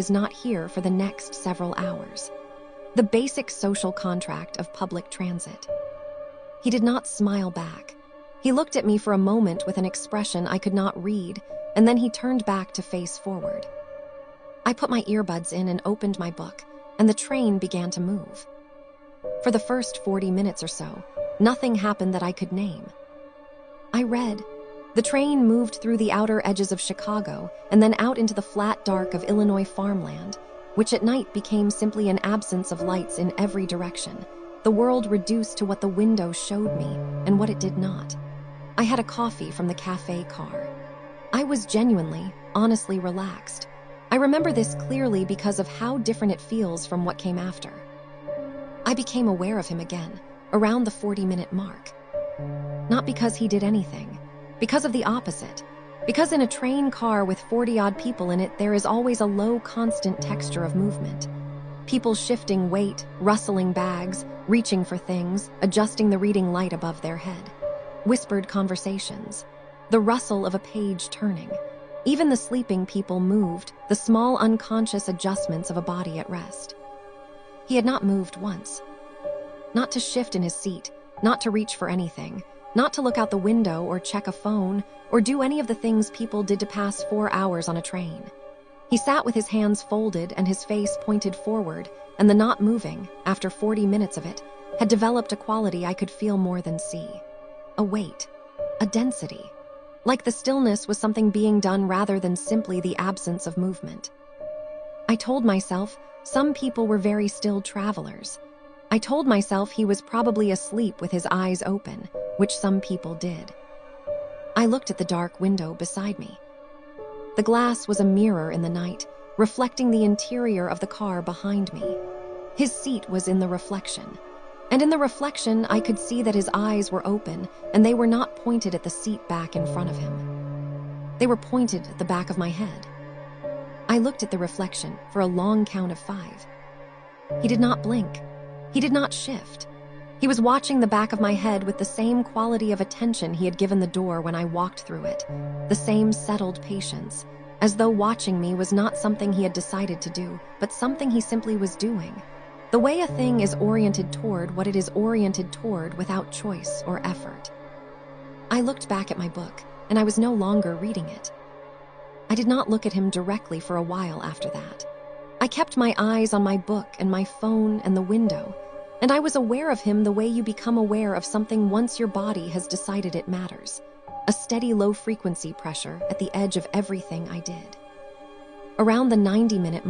is not here for the next several hours. The basic social contract of public transit. He did not smile back. He looked at me for a moment with an expression I could not read, and then he turned back to face forward. I put my earbuds in and opened my book, and the train began to move. For the first 40 minutes or so, nothing happened that I could name. I read. The train moved through the outer edges of Chicago and then out into the flat dark of Illinois farmland, which at night became simply an absence of lights in every direction, the world reduced to what the window showed me and what it did not. I had a coffee from the cafe car. I was genuinely, honestly relaxed. I remember this clearly because of how different it feels from what came after. I became aware of him again, around the 40-minute mark. Not because he did anything, because of the opposite. Because in a train car with 40-odd people in it, there is always a low, constant texture of movement. People shifting weight, rustling bags, reaching for things, adjusting the reading light above their head. Whispered conversations. The rustle of a page turning. Even the sleeping people moved, the small unconscious adjustments of a body at rest. He had not moved once. Not to shift in his seat, not to reach for anything, not to look out the window or check a phone, or do any of the things people did to pass 4 hours on a train. He sat with his hands folded and his face pointed forward, and the not moving, after 40 minutes of it, had developed a quality I could feel more than see. A weight, a density. Like the stillness was something being done rather than simply the absence of movement. I told myself some people were very still travelers. I told myself he was probably asleep with his eyes open, which some people did. I looked at the dark window beside me. The glass was a mirror in the night, reflecting the interior of the car behind me. His seat was in the reflection. And in the reflection, I could see that his eyes were open, and they were not pointed at the seat back in front of him. They were pointed at the back of my head. I looked at the reflection for a long count of 5. He did not blink. He did not shift. He was watching the back of my head with the same quality of attention he had given the door when I walked through it, the same settled patience, as though watching me was not something he had decided to do, but something he simply was doing. The way a thing is oriented toward what it is oriented toward without choice or effort. I looked back at my book, and I was no longer reading it. I did not look at him directly for a while after that. I kept my eyes on my book and my phone and the window, and I was aware of him the way you become aware of something once your body has decided it matters. A steady low-frequency pressure at the edge of everything I did. Around the 90-minute mark,